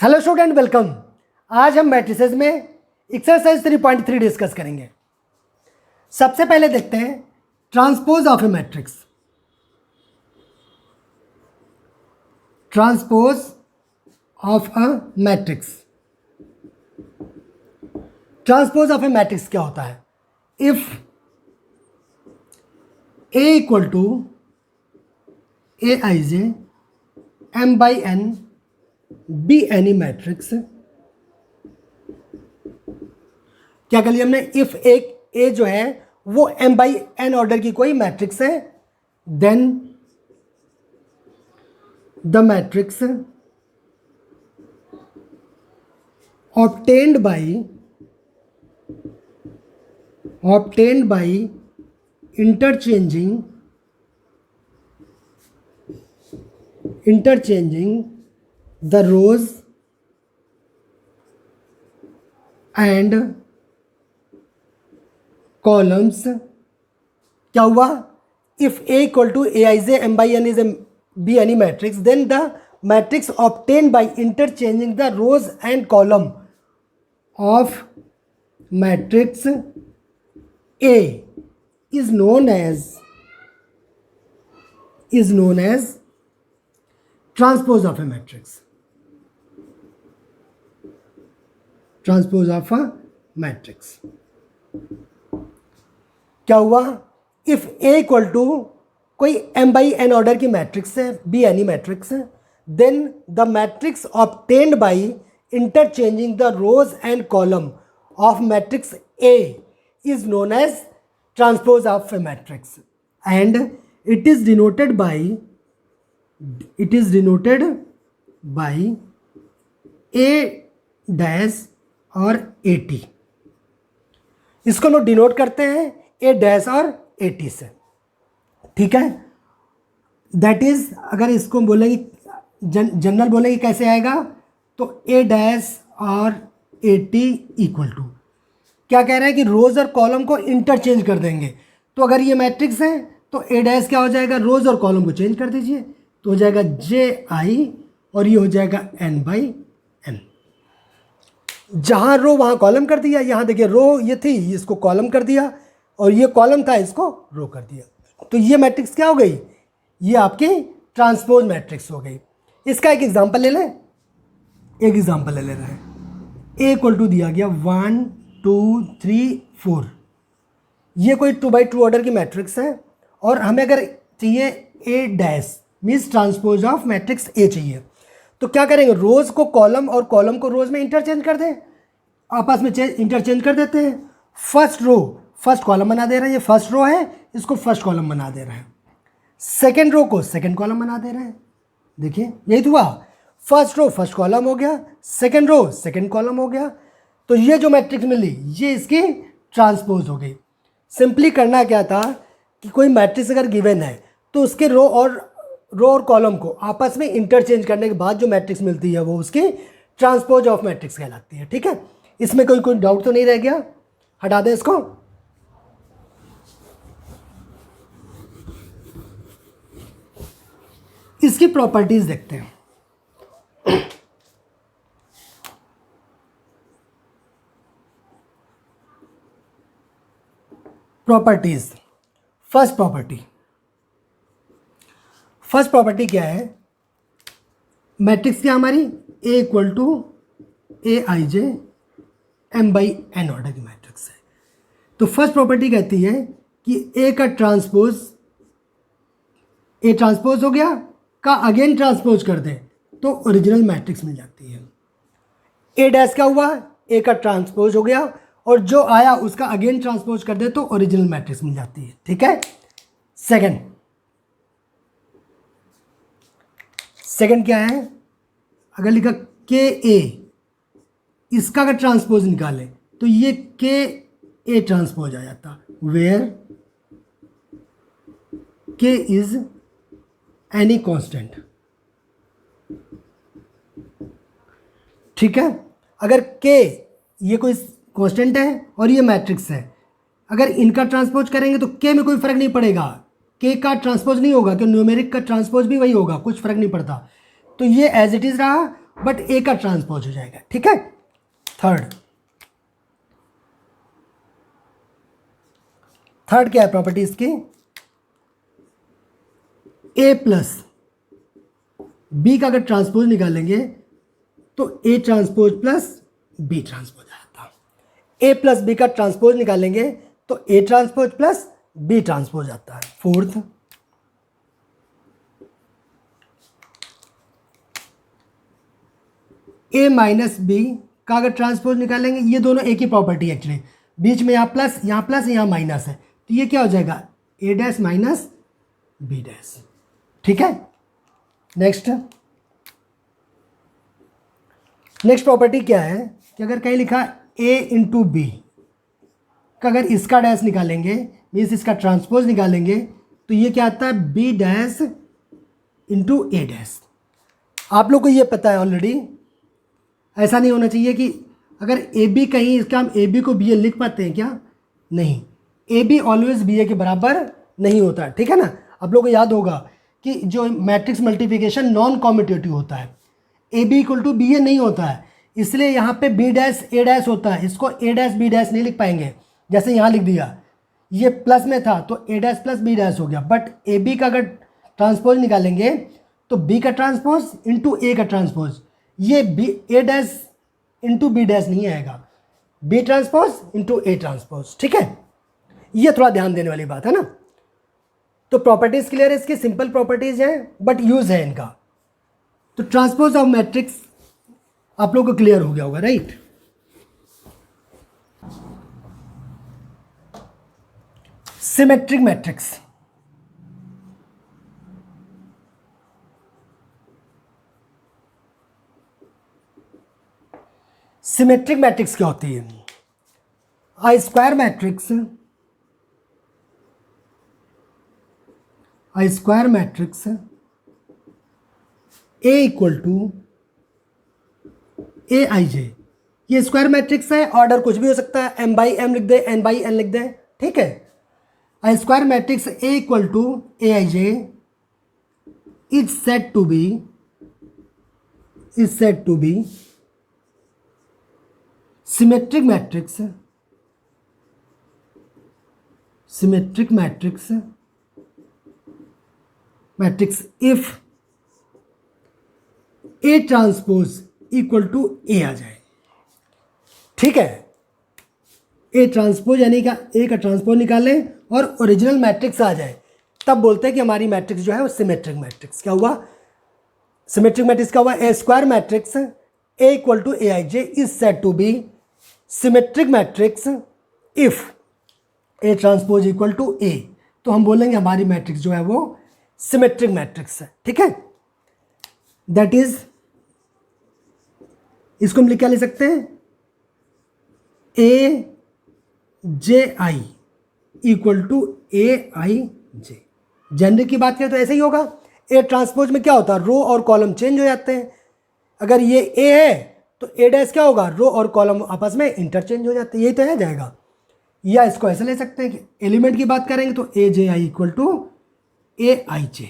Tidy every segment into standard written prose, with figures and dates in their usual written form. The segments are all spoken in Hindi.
Hello student, welcome. आज हम मैट्रिसेस में एक्सरसाइज 3.3 डिस्कस करेंगे। सबसे पहले देखते हैं transpose of A matrix. Transpose of a matrix. Transpose of A matrix क्या होता है? If A equal to Aij m/n be any matrix. क्या कर लिया हमने? इफ एक ए जो है वो m/n ऑर्डर की कोई मैट्रिक्स है, then the matrix obtained by interchanging the rows and columns। क्या हुआ? if A equal to Aij m/n is a be any matrix, then the matrix obtained by interchanging the rows and column of matrix A is known as transpose of a matrix। Transpose of a matrix. क्या हुआ? इफ ए इक्वल टू कोई m/n ऑर्डर की मैट्रिक्स है, बी एनी मैट्रिक्स है, then the matrix obtained by interchanging the rows and column of matrix A is known as transpose of A matrix and it is denoted by A dash और ए टी। इसको लोग डिनोट करते हैं ए डैश और ए टी से, ठीक है। दैट इज, अगर इसको बोलेंगे जनरल बोलेंगे कैसे आएगा, तो ए डैश और ए टी इक्वल टू, क्या कह रहा है कि रोज और कॉलम को इंटरचेंज कर देंगे। तो अगर ये मैट्रिक्स है तो ए डैश क्या हो जाएगा? रोज और कॉलम को चेंज कर दीजिए तो हो जाएगा जे आई और ये हो जाएगा n/n। जहाँ रो वहाँ कॉलम कर दिया। यहाँ देखिए रो ये थी, इसको कॉलम कर दिया, और ये कॉलम था, इसको रो कर दिया। तो ये मैट्रिक्स क्या हो गई? ये आपकी ट्रांसपोज मैट्रिक्स हो गई। इसका एक एग्जांपल ले लें। एक एग्जांपल ले ले रहे हैं। ए इक्वल टू दिया गया 1 2 3 4। ये कोई 2x2 ऑर्डर की मैट्रिक्स है और हमें अगर चाहिए A dash means transpose of matrix A चाहिए, तो क्या करेंगे? रोज को कॉलम और कॉलम को रोज में इंटरचेंज कर दें, आपस में इंटरचेंज कर देते हैं। फर्स्ट रो फर्स्ट कॉलम बना दे रहे हैं, ये फर्स्ट रो है, इसको फर्स्ट कॉलम बना दे रहे हैं। सेकेंड रो को सेकेंड कॉलम बना दे रहे हैं। देखिए यही तो हुआ, फर्स्ट रो फर्स्ट कॉलम हो गया, सेकेंड रो सेकेंड कॉलम हो गया। तो ये जो मैट्रिक्स मिली ये इसकी ट्रांसपोज हो गई। सिंपली करना क्या था कि कोई मैट्रिक्स अगर गिवन है तो उसके रो और कॉलम को आपस में इंटरचेंज करने के बाद जो मैट्रिक्स मिलती है वो उसकी ट्रांसपोज ऑफ मैट्रिक्स कहलाती है, ठीक है। इसमें कोई डाउट तो नहीं रह गया? हटा दें इसको। इसकी प्रॉपर्टीज देखते हैं। प्रॉपर्टीज। फर्स्ट प्रॉपर्टी क्या है? मैट्रिक्स क्या हमारी? A equal to Aij m/n order की मैट्रिक्स है। तो फर्स्ट प्रॉपर्टी कहती है कि ए का ट्रांसपोज, ए ट्रांसपोज हो गया का अगेन ट्रांसपोज कर दे तो ओरिजिनल मैट्रिक्स मिल जाती है। ए डैश क्या हुआ? ए का ट्रांसपोज हो गया और जो आया उसका अगेन ट्रांसपोज कर दे तो ओरिजिनल मैट्रिक्स मिल जाती है, ठीक है। सेकंड क्या है? अगर लिखा के ए, इसका अगर ट्रांसपोज निकाले तो ये के ए ट्रांसपोज आ जाता, वेयर के इज एनी कांस्टेंट, ठीक है। अगर के ये कोई कांस्टेंट है और ये मैट्रिक्स है, अगर इनका ट्रांसपोज करेंगे तो के में कोई फर्क नहीं पड़ेगा, के का ट्रांसपोज नहीं होगा, तो न्यूमेरिक का ट्रांसपोज भी वही होगा, कुछ फर्क नहीं पड़ता। तो ये एज इट इज़ रहा बट ए का ट्रांसपोज हो जाएगा। ठीक है, थर्ड क्या है प्रॉपर्टी इसकी, ए प्लस बी का अगर ट्रांसपोज निकालेंगे तो A transpose plus B transpose आता है। ए प्लस बी का ट्रांसपोज निकालेंगे तो A transpose plus B transpose आता है। फोर्थ, ए माइनस बी का अगर ट्रांसपोज निकालेंगे, ये दोनों एक ही प्रॉपर्टी है एक्चुअली, बीच में यहाँ प्लस यहाँ माइनस है, तो ये क्या हो जाएगा, ए डैश माइनस बी डैश। ठीक है, नेक्स्ट प्रॉपर्टी क्या है कि अगर कहीं लिखा ए इंटू बी का अगर इसका डैश निकालेंगे, मीन्स इसका ट्रांसपोज निकालेंगे, तो ये क्या आता है, बी डैश इंटू ए डैश। आप लोग को ये पता है ऑलरेडी, ऐसा नहीं होना चाहिए कि अगर ए बी कहीं इसका हम ए बी को बी ए लिख पाते हैं क्या, नहीं, ए बी ऑलवेज बी ए के बराबर नहीं होता। ठीक है ना, आप लोग को याद होगा कि जो मैट्रिक्स मल्टीप्लिकेशन नॉन कॉम्यूटेटिव होता है, A B equal to B A नहीं होता है, इसलिए यहाँ पे बी डैश ए डैश होता है, इसको ए डैश बी डैश नहीं लिख पाएंगे। जैसे यहाँ लिख दिया, ये प्लस में था तो ए डैश प्लस बी डैश हो गया, बट ए बी का अगर ट्रांसपोज निकालेंगे तो बी का ट्रांसपोज इंटू ए का ट्रांसपोज, ये B A dash into B dash नहीं आएगा, B transpose into A transpose. ठीक है, ये थोड़ा ध्यान देने वाली बात है ना। तो प्रॉपर्टीज क्लियर है, इसकी सिंपल प्रॉपर्टीज हैं बट यूज है इनका। तो ट्रांसपोज ऑफ मैट्रिक्स आप लोग को क्लियर हो गया होगा, right. Symmetric matrix, symmetric matrix क्या होती है, I square matrix, I square matrix A equal to A I j, ये स्क्वायर मैट्रिक्स है, ऑर्डर कुछ भी हो सकता है, एम बाई एम लिख दे, एन बाई एन लिख दे। ठीक है, I square matrix A equal to A I J is said to be symmetric matrix, symmetric matrix if A transpose equal to A आ जाए। ठीक है, ए ट्रांसपोज यानी क्या, ए का ट्रांसपोज निकालें और ओरिजिनल मैट्रिक्स आ जाए, तब बोलते हैं कि हमारी मैट्रिक्स जो है वो सिमेट्रिक मैट्रिक्स। क्या हुआ, सिमेट्रिक मैट्रिक्स क्या हुआ, A square matrix A equal to A I J is said to be symmetric matrix if A transpose equal to A, तो हम बोलेंगे हमारी मैट्रिक्स जो है वो सिमेट्रिक मैट्रिक्स है। ठीक है, दैट इज, इसको हम क्या लिख सकते हैं, a j i equal to A I j. Generic की बात करें तो ऐसे ही होगा, ए ट्रांसपोज में क्या होता है, रो और कॉलम चेंज हो जाते हैं। अगर ये ए है तो ए डैश क्या होगा, रो और कॉलम आपस में इंटरचेंज हो जाते हैं, यही तो है जाएगा। या इसको ऐसे ले सकते हैं कि एलिमेंट की बात करेंगे तो ए जे आई इक्वल टू ए आई जे।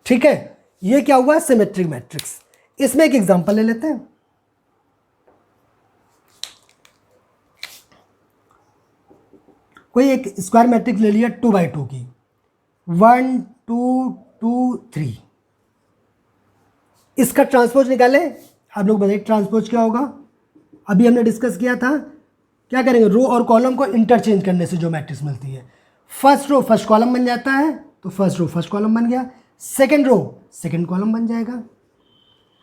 ठीक है, ये क्या हुआ, सिमेट्रिक मैट्रिक्स। इसमें एक एग्जांपल ले लेते हैं, कोई एक स्क्वायर मैट्रिक्स ले लिया 2x2 की, 1 2 2 3, इसका ट्रांसपोज निकाले। आप लोग बताइए ट्रांसपोज क्या होगा, अभी हमने डिस्कस किया था, क्या करेंगे, रो और कॉलम को इंटरचेंज करने से जो मैट्रिक्स मिलती है, फर्स्ट रो फर्स्ट कॉलम बन जाता है, तो फर्स्ट रो फर्स्ट कॉलम बन गया, सेकंड रो सेकंड कॉलम बन जाएगा।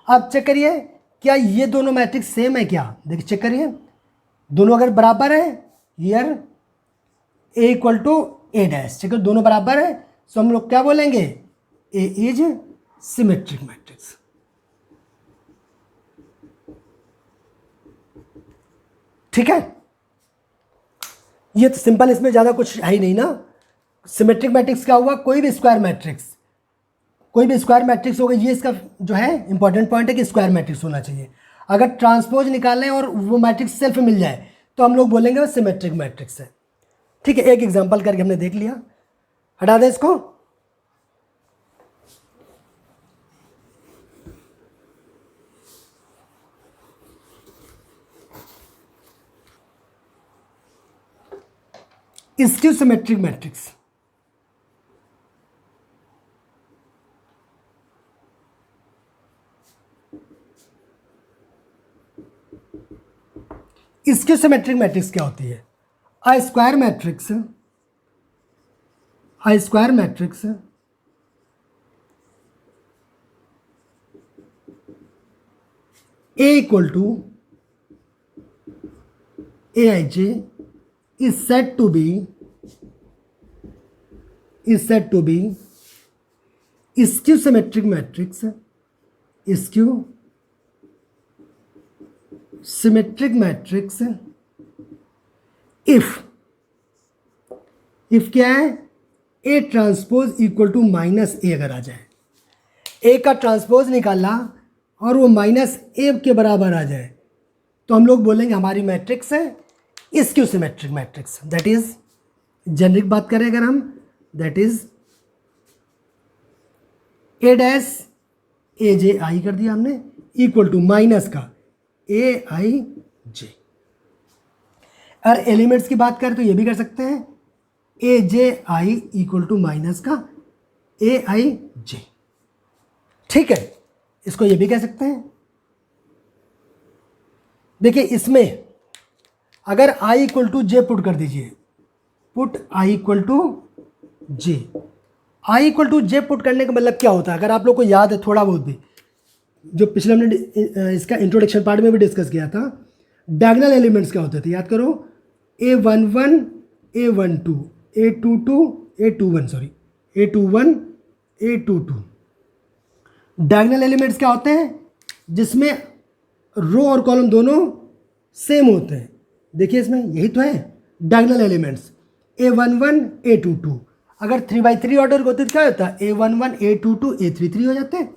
अब चेक करिए क्या ये दोनों मैट्रिक्स सेम है क्या, देखिए चेक करिए, दोनों अगर बराबर है, here A equal to A dash, check करो दोनों बराबर है, तो हम लोग क्या बोलेंगे, ए इज सिमेट्रिक मैट्रिक्स। ठीक है, ये तो सिंपल, इसमें ज़्यादा कुछ है ही नहीं ना। सिमेट्रिक मैट्रिक्स क्या हुआ, कोई भी स्क्वायर मैट्रिक्स होगा, ये इसका जो है इंपॉर्टेंट पॉइंट है कि स्क्वायर मैट्रिक्स होना चाहिए। अगर ट्रांसपोज निकालें और वो मैट्रिक्स सेल्फ मिल जाए तो हम लोग बोलेंगे वो सिमेट्रिक मैट्रिक्स है। ठीक है, एक एग्जांपल करके हमने देख लिया, हटा दें इसको। Skew symmetric matrix, skew symmetric matrix क्या होती है? A square matrix, a square matrix A equal to Aij is said to be skew symmetric matrix, skew symmetric matrix if क्या है? A transpose equal to minus A अगर आ जाए, A का ट्रांसपोज निकाला और वो माइनस ए के बराबर आ जाए तो हम लोग बोलेंगे हमारी मैट्रिक्स है skew symmetric matrix. That is generic बात करें अगर हम, that is A dash A j आई कर दिया हमने इक्वल टू माइनस का ए आई जे। और एलिमेंट्स की बात करें तो ये भी कर सकते हैं a j i equal to minus का ए आई जे। ठीक है, इसको ये भी कह सकते हैं। देखिए इसमें अगर i equal to J put कर दीजिए, put i equal to J. i equal to J put करने का मतलब क्या होता है? अगर आप लोग को याद है थोड़ा बहुत भी, जो पिछले हमने इसका इंट्रोडक्शन पार्ट में भी डिस्कस किया था, डायगोनल एलिमेंट्स क्या होते थे याद करो, A11 A12 A22 A21 sorry A21 A22। Diagonal elements क्या होते हैं? जिसमें रो और कॉलम दोनों सेम होते हैं। देखिए इसमें यही तो है डायगोनल एलिमेंट्स, A11 A22। अगर 3x3 ऑर्डर होते तो क्या होता है? A11 A22 A33 हो जाते हैं।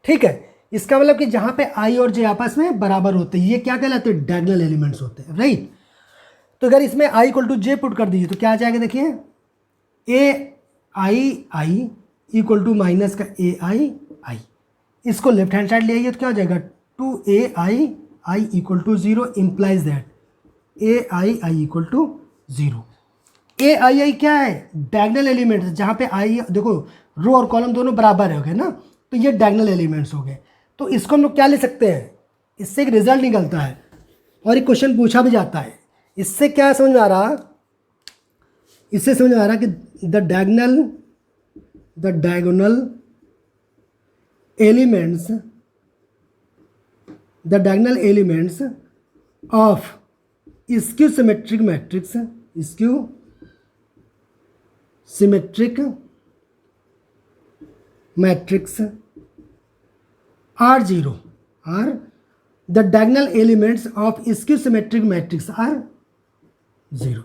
ठीक है, इसका मतलब कि जहाँ पे i और j आपस में बराबर होते हैं, ये क्या कहलाते हैं? डायगोनल एलिमेंट्स होते हैं, राइट। तो अगर इसमें i equal to J put कर दीजिए तो क्या आ जाएगा? देखिए ai इक्वल टू माइनस का ai i, इसको लेफ्ट हैंड साइड ले आइए तो क्या हो जाएगा? 2ai i equal to 0 implies that ai equal to 0। ai क्या है? डायगोनल एलिमेंट्स, जहाँ पे आई देखो रो और कॉलम दोनों बराबर हो गए ना, तो ये डायगोनल एलिमेंट्स हो गए। तो इसको हम लोग क्या ले सकते हैं? इससे एक रिजल्ट निकलता है और एक क्वेश्चन पूछा भी जाता है। इससे क्या समझ में आ रहा? इससे समझ में आ रहा कि the diagonal elements of skew symmetric matrix are zero, are the diagonal elements of skew symmetric matrix are zero.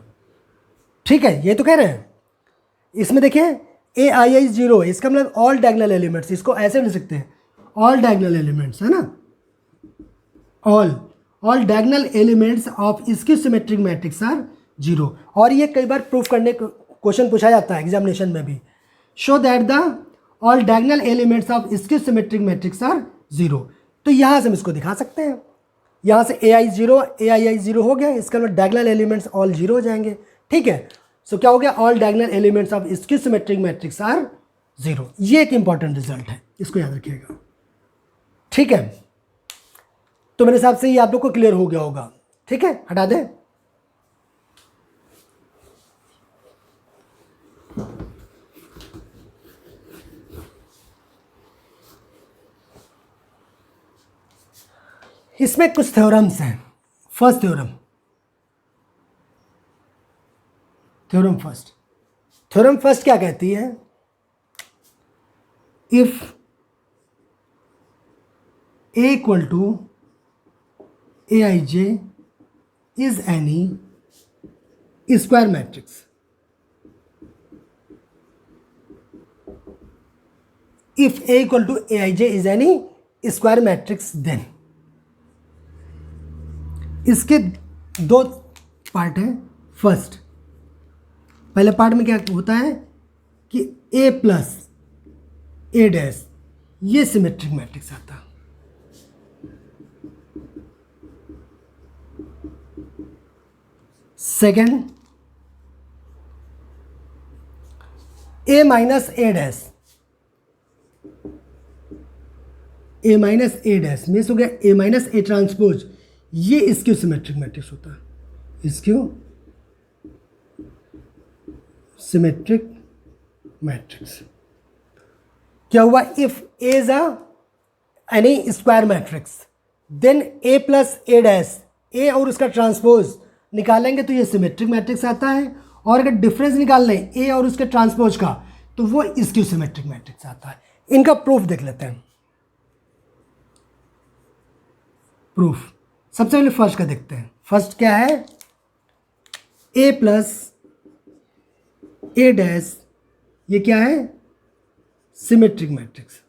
ठीक है, ये तो कह रहे हैं। इसमें देखिए ए आई आई जीरो, इसका मतलब ऑल डायगोनल एलिमेंट्स, इसको ऐसे लिख सकते हैं ऑल डायगोनल एलिमेंट्स, है ना, all diagonal elements of skew symmetric matrix are zero. और ये कई बार प्रूफ करने को क्वेश्चन पूछा जाता है एग्जामिनेशन में भी, show that the all diagonal elements of skew symmetric matrix are zero. तो यहाँ से हम इसको दिखा सकते हैं, यहाँ से ए आई जीरो ए आई आई जीरो हो गया, इसका मतलब डायगोनल एलिमेंट्स ऑल जीरो हो जाएंगे। ठीक है, सो क्या हो गया? All diagonal elements of skew symmetric matrix are zero. ये एक इंपॉर्टेंट रिजल्ट है, इसको याद रखिएगा। ठीक है, तो मेरे हिसाब से ये आप लोग को क्लियर हो गया होगा। ठीक है, हटा दें। इसमें कुछ थ्योरम्स हैं। फर्स्ट थ्योरम फर्स्ट क्या कहती है? If a equal to A I J is any square matrix, if a equal to A I J is any square matrix, then इसके दो पार्ट हैं। फर्स्ट, पहले पार्ट में क्या होता है कि a प्लस ए डैश ये सिमेट्रिक मैट्रिक्स आता है। Second, A minus A dash, A minus A dash means हो गया ए माइनस ए ट्रांसपोज, ये स्क्यू सिमेट्रिक मैट्रिक्स होता है, स्क्यू सिमेट्रिक मैट्रिक्स। क्या हुआ, if A is any square matrix then A plus A dash, A और उसका ट्रांसपोज निकालेंगे तो ये सिमेट्रिक मैट्रिक्स आता है, और अगर डिफरेंस निकाल लें ए और उसके ट्रांसपोज का तो वो स्क्यू सिमेट्रिक मैट्रिक्स आता है। इनका प्रूफ देख लेते हैं। प्रूफ सबसे पहले फर्स्ट का देखते हैं। फर्स्ट क्या है, ए प्लस ए डैश, ये क्या है, सिमेट्रिक मैट्रिक्स।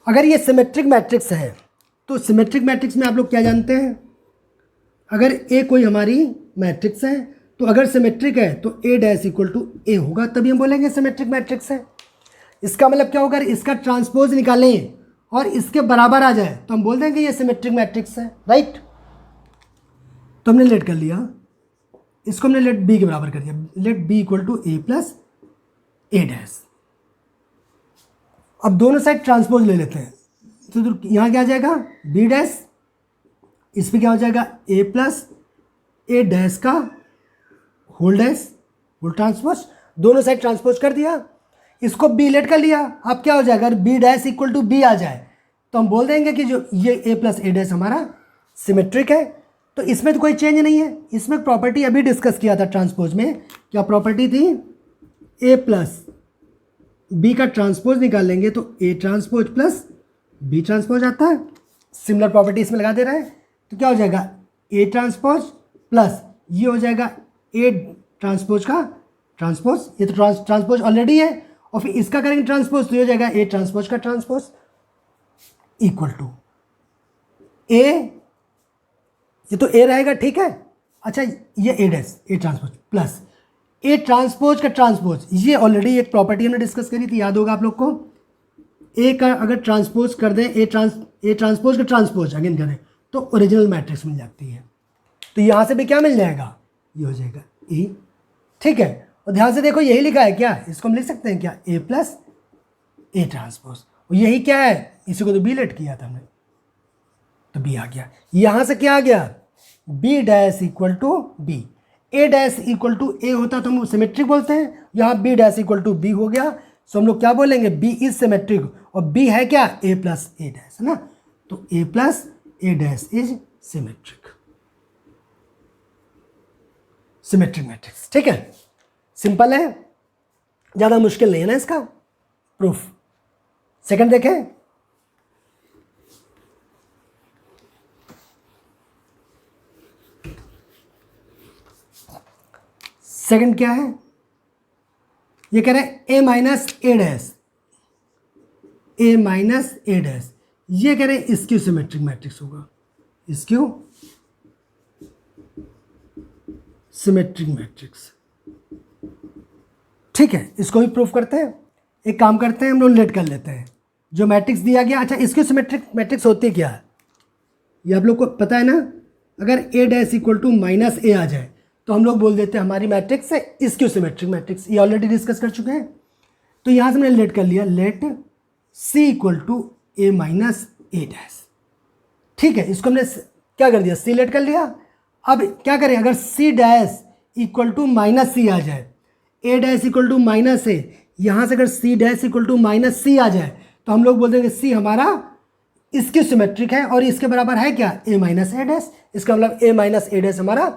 अगर ये सिमेट्रिक मैट्रिक्स है तो सिमेट्रिक मैट्रिक्स में आप लोग क्या जानते हैं, अगर ए कोई हमारी मैट्रिक्स है तो अगर सिमेट्रिक है तो ए डैश इक्वल टू ए होगा, तभी हम बोलेंगे सिमेट्रिक मैट्रिक्स है। इसका मतलब क्या होगा, अगर इसका ट्रांसपोज निकालें और इसके बराबर आ जाए तो हम बोल देंगे ये सिमेट्रिक मैट्रिक्स है, राइट। तो हमने लेट कर लिया, इसको हमने लेट बी के बराबर कर दिया, let B equal to A plus A dash. अब दोनों साइड ट्रांसपोज ले लेते हैं, तो यहाँ क्या आ जाएगा, बी डैश, इस पर क्या हो जाएगा, ए प्लस ए डैश का होल डैश, होल ट्रांसपोज। दोनों साइड ट्रांसपोज कर दिया, इसको बी लेट कर लिया। अब क्या हो जाएगा, अगर B dash equal to B आ जाए तो हम बोल देंगे कि जो ये ए प्लस ए डैश हमारा सिमेट्रिक है। तो इसमें तो कोई चेंज नहीं है। इसमें प्रॉपर्टी अभी डिस्कस किया था ट्रांसपोज में, क्या प्रॉपर्टी थी, ए प्लस बी का ट्रांसपोज निकालेंगे तो A transpose plus B transpose आता है। सिमिलर प्रॉपर्टी इसमें लगा दे रहा है, तो क्या हो जाएगा, ए ट्रांसपोज प्लस ये हो जाएगा ए ट्रांसपोज का ट्रांसपोज, ये तो ट्रांसपोज ऑलरेडी है, और फिर इसका करेंगे ट्रांसपोज तो ये हो जाएगा ए ट्रांसपोज का ट्रांसपोज इक्वल टू ए, ये तो ए रहेगा, ठीक है। अच्छा ये A dash, A transpose plus A transpose का ट्रांसपोज, ये ऑलरेडी एक प्रॉपर्टी हमने डिस्कस करी थी, याद होगा आप लोग को। ए का अगर ट्रांसपोज कर दें, ए ट्रांसपोज का ट्रांसपोज अगेन करें तो ओरिजिनल मैट्रिक्स मिल जाती है। तो यहाँ से भी क्या मिल जाएगा, ये हो जाएगा ए, ठीक है। और ध्यान से देखो यही लिखा है क्या, इसको हम लिख सकते हैं क्या, ए प्लस ए ट्रांसपोज, और यही क्या है, इसी को तो बी लेट किया था हमने, तो बी आ गया। यहाँ से क्या आ गया, B dash equal to B, A dash equal to A होता तो हम सिमेट्रिक बोलते हैं, यहाँ B dash equal to B हो गया, सो हम लोग क्या बोलेंगे, बी इज सिमेट्रिक, और बी है क्या, ए प्लस ए डैश, है ना। तो A plus A dash is symmetric, symmetric matrix, ठीक है। सिंपल है, ज़्यादा मुश्किल नहीं है ना इसका प्रूफ। सेकंड देखें, सेकंड क्या है, ये कह रहे हैं ए minus A dash, A minus A dash, ये कह रहे हैं स्क्यू सिमेट्रिक मैट्रिक्स होगा, स्क्यू सिमेट्रिक मैट्रिक्स, ठीक है। इसको भी प्रूफ करते हैं। एक काम करते हैं, हम लोग लेट कर लेते हैं जो मैट्रिक्स दिया गया। अच्छा स्क्यू सिमेट्रिक मैट्रिक्स होती क्या है, ये आप लोग को पता है ना। अगर ए डैश इक्वल टू माइनस ए आ जाए तो हम लोग बोल देते हैं हमारी मैट्रिक्स है स्क्यू सिमेट्रिक मैट्रिक्स, ये ऑलरेडी डिस्कस कर चुके हैं। तो यहाँ से मैंने लेट कर लिया, let C equal to A minus A dash, ठीक है। इसको हमने क्या कर दिया, सी लेट कर लिया। अब क्या करें, अगर C dash equal to minus C आ जाए, A dash equal to minus A, यहाँ से अगर C dash equal to minus C आ जाए तो हम लोग बोल देंगे सी हमारा स्क्यू सिमेट्रिक है, और इसके बराबर है क्या, ए माइनस ए डैश। इसका मतलब ए माइनस ए डैश हमारा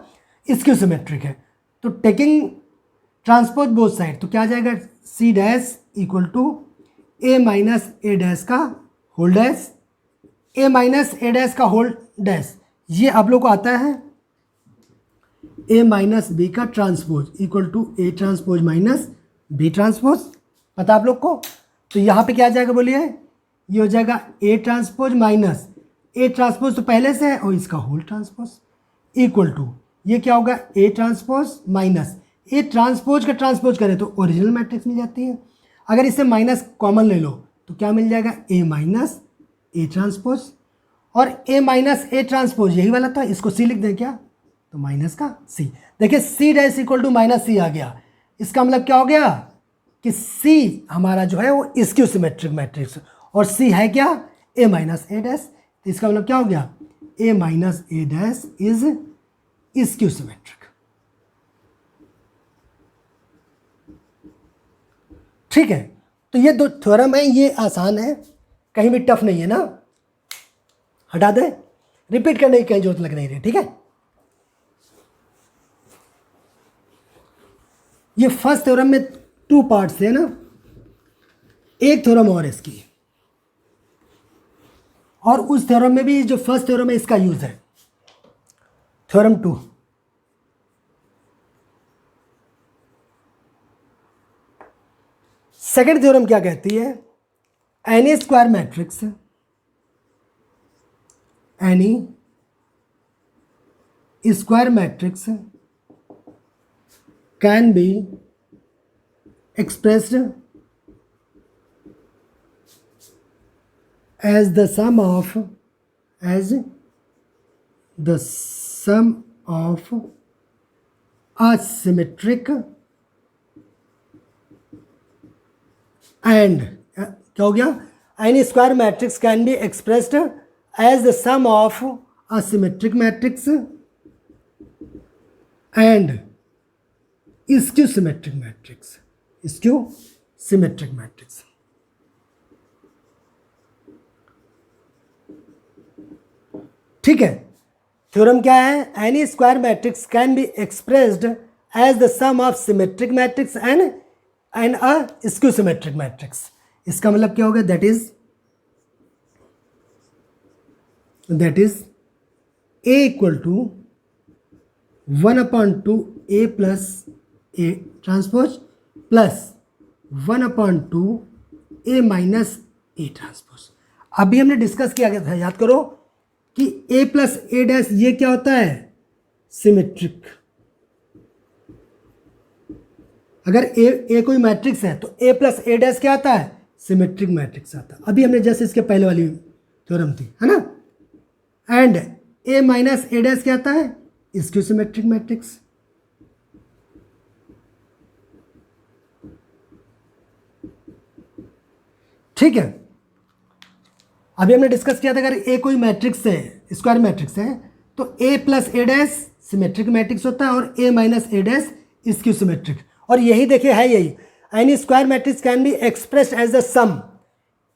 स्क्यू सिमेट्रिक है। तो टेकिंग ट्रांसपोज बोथ साइड, तो क्या आ जाएगा, C dash equal to A minus A dash का whole dash, A minus A dash का होल डैश, ये आप लोग को आता है ए माइनस बी का transpose equal to A transpose minus B transpose, पता आप लोग को। तो यहाँ पे क्या आ जाएगा बोलिए, ये हो जाएगा A transpose minus A transpose तो पहले से है, और इसका होल ट्रांसपोज इक्वल टू ये क्या होगा, ए ट्रांसपोज माइनस ए ट्रांसपोज का ट्रांसपोज करें तो ओरिजिनल मैट्रिक्स मिल जाती है। अगर इससे माइनस कॉमन ले लो तो क्या मिल जाएगा, ए माइनस ए ट्रांसपोज, और ए माइनस ए ट्रांसपोज यही वाला था, इसको सी लिख दें क्या, तो माइनस का सी। देखिए C dash equal to minus C आ गया, इसका मतलब क्या हो गया कि सी हमारा जो है वो स्क्यू सिमेट्रिक मैट्रिक्स, और सी है क्या, ए माइनस ए डैश। तो इसका मतलब क्या हो गया, A minus A dash is skew symmetric. ठीक है, तो ये दो थ्योरम है, ये आसान है, कहीं भी टफ नहीं है ना, हटा दें, रिपीट करने की कहीं जरूरत लग नहीं रही। ठीक है, ये फर्स्ट थ्योरम में 2 पार्ट्स है ना, एक थ्योरम और इसकी, और उस थ्योरम में भी जो फर्स्ट थ्योरम है इसका यूज है, थ्योरम 2। सेकेंड थ्योरम क्या कहती है, any square matrix, any square matrix can B expressed as the sum of a symmetric and क्या हो गया, any square matrix can be expressed as the sum of a symmetric matrix and skew symmetric matrix, skew symmetric matrix। ठीक है, थ्योरम क्या है, any square matrix can be expressed as the sum of symmetric matrix and a skew symmetric matrix. इसका मतलब क्या होगा, that is A equal to 1/2 A plus A transpose plus 1/2 A minus A transpose. अभी हमने डिस्कस किया गया था, याद करो कि ए प्लस ए डैश ये क्या होता है, सिमेट्रिक। अगर ए कोई मैट्रिक्स है तो ए प्लस ए डैश क्या आता है, सिमेट्रिक मैट्रिक्स आता है। अभी हमने जैसे इसके पहले वाली थ्योरम थी, है ना। And A minus A dash क्या आता है, स्क्यू सिमेट्रिक मैट्रिक्स। ठीक है, अभी हमने डिस्कस किया था अगर ए कोई मैट्रिक्स है, स्क्वायर मैट्रिक्स है, तो A plus A dash symmetric matrix होता है और A minus A dash skew symmetric. और यही देखिए है यही, any square matrix can be expressed as the sum,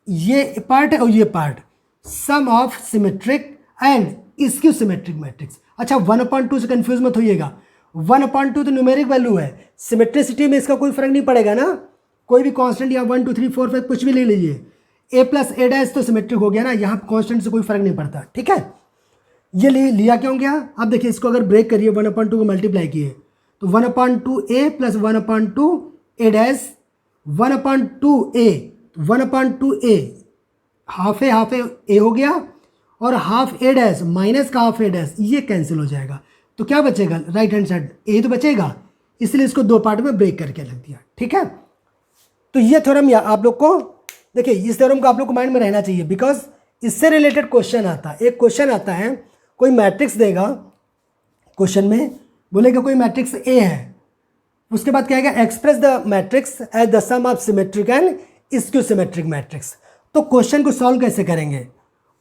ये पार्ट है और ये part, sum of symmetric and skew symmetric matrix. अच्छा 1/2 से कंफ्यूज मत होइएगा, 1/2 तो न्यूमेरिक वैल्यू है, सिमेट्रिसिटी में इसका कोई फर्क नहीं पड़ेगा ना, कोई भी कांस्टेंट या 1 2 3 4 5 कुछ भी ले लीजिए, ए प्लस ए डैश तो सिमेट्रिक हो गया ना, यहाँ कांस्टेंट से कोई फर्क नहीं पड़ता। ठीक है, ये लिया क्यों गया, अब देखिए इसको अगर ब्रेक करिए 1/2 को मल्टीप्लाई किए तो 1/2 A plus 1/2 A dash 1/2 A, 1/2 A half ए हो गया और हाफ ए डैश माइनस का हाफ ए डैश, ये कैंसिल हो जाएगा, तो क्या बचेगा, राइट हैंड साइड ए तो बचेगा, इसलिए इसको 2 पार्ट में ब्रेक करके रख दिया। ठीक है, तो ये थ्योरम या आप लोग को देखिए, इस थ्योरम को आप लोग को माइंड में रहना चाहिए, बिकॉज इससे रिलेटेड क्वेश्चन आता है। एक क्वेश्चन आता है, कोई मैट्रिक्स देगा, क्वेश्चन में बोलेगा कोई मैट्रिक्स ए है, उसके बाद क्या आएगा, express the matrix as the sum of symmetric and skew symmetric matrix. तो क्वेश्चन को सॉल्व कैसे करेंगे,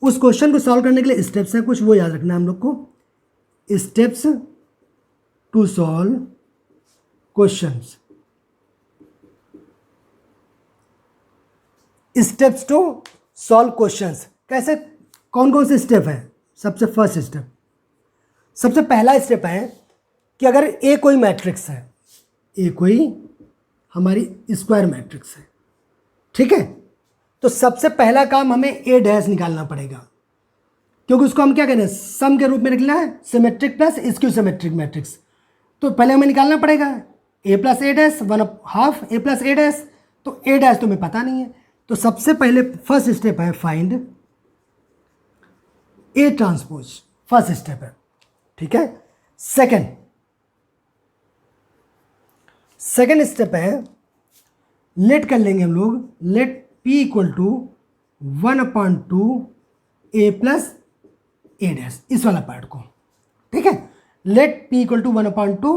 उस क्वेश्चन को सॉल्व करने के लिए स्टेप्स हैं कुछ, वो याद रखना हम लोग को, steps to solve questions. Steps to solve questions कैसे, कौन कौन से स्टेप है। सबसे फर्स्ट स्टेप, सबसे पहला स्टेप है कि अगर ए कोई मैट्रिक्स है, ए कोई हमारी स्क्वायर मैट्रिक्स है, ठीक है, तो सबसे पहला काम हमें ए डैश निकालना पड़ेगा, क्योंकि उसको हम क्या करें, सम के रूप में निकलना है, symmetric plus skew symmetric matrix. तो पहले हमें निकालना पड़ेगा ए plus A dash 1/2 A plus A dash, तो ए डैश तो हमें पता नहीं है, तो सबसे पहले फर्स्ट स्टेप है find A transpose, first step है। ठीक है, सेकेंड स्टेप है, लेट कर लेंगे हम लोग, let P equal to 1/2 A plus A dash, इस वाला पार्ट को। ठीक है, let p equal to 1/2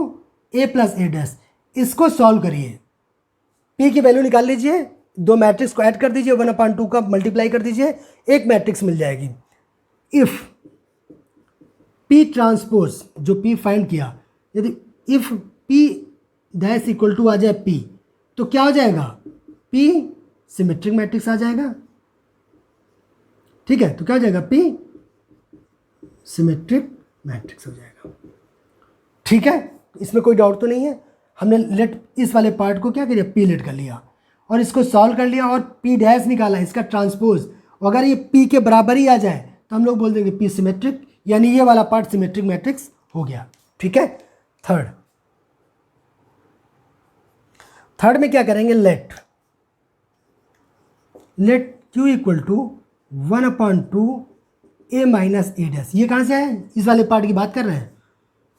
a plus a dash. इसको सॉल्व करिए, p की वैल्यू निकाल लीजिए, दो मैट्रिक्स को ऐड कर दीजिए, 1/2 का मल्टीप्लाई कर दीजिए, एक मैट्रिक्स मिल जाएगी। इफ़ p ट्रांसपोज, जो p फाइंड किया, यदि if p dash equal to आ जाए p, तो क्या हो जाएगा, p सिमेट्रिक मैट्रिक्स आ जाएगा। ठीक है, तो क्या हो जाएगा, p सिमेट्रिक मैट्रिक्स हो जाएगा। ठीक है, इसमें कोई डाउट तो नहीं है। हमने लेट इस वाले पार्ट को क्या किया, p लेट कर लिया और इसको सॉल्व कर लिया और p डैश निकाला, इसका ट्रांसपोज। अगर ये p के बराबर ही आ जाए तो हम लोग बोल देंगे p सिमेट्रिक, यानी ये वाला पार्ट सिमेट्रिक मैट्रिक्स हो गया। ठीक है, थर्ड में क्या करेंगे, let q equal to 1/2 a minus a dash. ये कहाँ से है, इस वाले पार्ट की बात कर रहे हैं।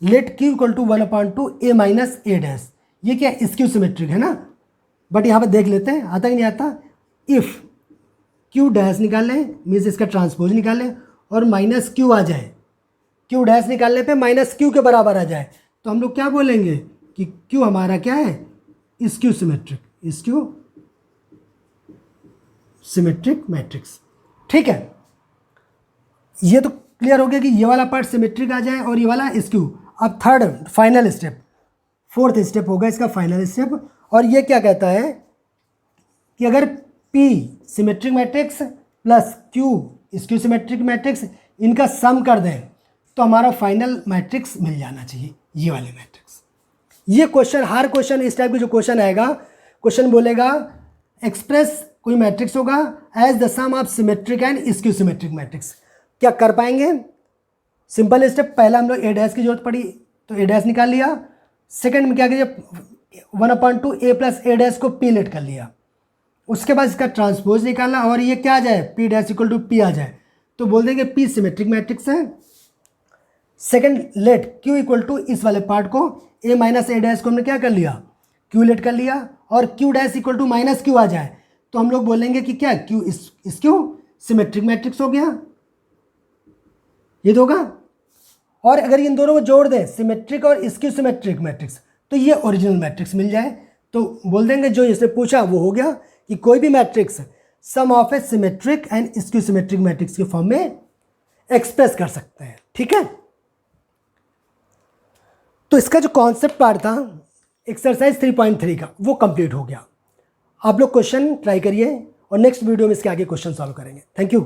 Let q equal to 1/2 a minus a dash, ये क्या स्क्यू सिमेट्रिक है ना, बट यहाँ पर देख लेते हैं आता कि नहीं आता। इफ़ q डैश निकाल लें, मीन्स इसका ट्रांसपोज निकाल लें, और माइनस q आ जाए, q डैश निकालने पे माइनस q के बराबर आ जाए, तो हम लोग क्या बोलेंगे कि q हमारा क्या है, skew symmetric, skew symmetric matrix. ठीक है, ये तो क्लियर हो गया कि ये वाला पार्ट सिमेट्रिक आ जाए और ये वाला स्क्यू। अब third final step, fourth step होगा इसका फाइनल स्टेप, और ये क्या कहता है कि अगर p symmetric matrix plus q skew symmetric matrix, इनका सम कर दें तो हमारा फाइनल मैट्रिक्स मिल जाना चाहिए, ये वाले मैट्रिक्स। ये क्वेश्चन, हर क्वेश्चन इस टाइप के जो क्वेश्चन आएगा, क्वेश्चन बोलेगा एक्सप्रेस कोई मैट्रिक्स होगा as the sum of symmetric and skew symmetric matrix. क्या कर पाएंगे, सिंपल स्टेप, पहला हम लोग a डैश की जरूरत पड़ी तो a डैश निकाल लिया। सेकंड में क्या कीजिए, 1/2 a प्लस a डैश को p लेट कर लिया, उसके बाद इसका ट्रांसपोज निकालना, और ये क्या आ जाए, p dash equal to p आ जाए, तो बोल देंगे p सिमेट्रिक मैट्रिक्स है। Second, let q equal to इस वाले पार्ट को a माइनस a डैश को हमने क्या कर लिया, q लेट कर लिया, और q dash equal to minus q आ जाए, तो हम लोग बोलेंगे कि क्या, q स्क्यू सिमेट्रिक मैट्रिक्स हो गया, ये तो होगा। और अगर इन दोनों को जोड़ दें, सिमेट्रिक और स्क्यू सिमेट्रिक मैट्रिक्स, तो ये ओरिजिनल मैट्रिक्स मिल जाए, तो बोल देंगे जो इसने पूछा वो हो गया कि कोई भी matrix sum of a symmetric and skew symmetric matrix के फॉर्म में एक्सप्रेस कर सकते हैं। ठीक है, तो इसका जो कॉन्सेप्ट पार्ट था एक्सरसाइज 3.3 का, वो कंप्लीट हो गया। आप लोग क्वेश्चन ट्राई करिए और नेक्स्ट वीडियो में इसके आगे क्वेश्चन सॉल्व करेंगे। Thank you.